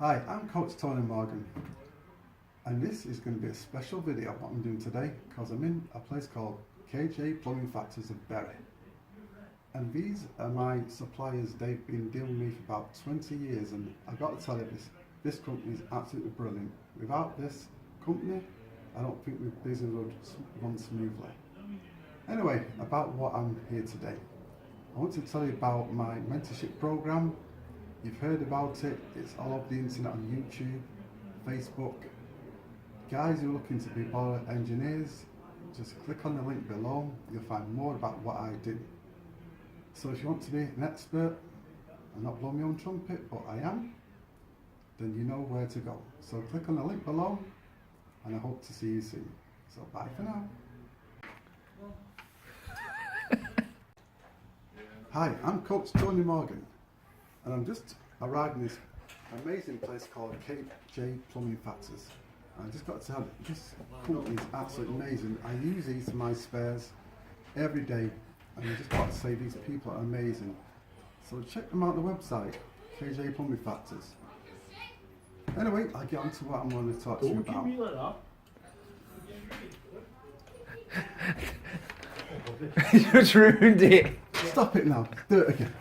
Hi, I'm Coach Tony Morgan, and this is going to be a special video what I'm doing today because I'm in a place called KJ Plumbing Factors of Bury, and these are my suppliers. They've been dealing with me for about 20 years, and I've got to tell you this company is absolutely brilliant. Without this company, I don't think the business would run smoothly. Anyway, about what I'm here today, I want to tell you about my mentorship program. You've heard about it, it's all over the internet on YouTube, Facebook. Guys who are looking to be boiler engineers, just click on the link below, you'll find more about what I do. So if you want to be an expert, I'm not blowing my own trumpet, but I am, then you know where to go. So click on the link below, and I hope to see you soon. So bye for now. Hi, I'm Coach Tony Morgan, and I'm just arrived in this amazing place called KJ Plumbing Factors. I just got to tell you, this company is absolutely amazing. I use these for my spares every day, and I just got to say these people are amazing. So check them out on the website, KJ Plumbing Factors. Anyway, I'll get on to what I'm going to talk to you about. You just ruined it. Stop it now, do it again.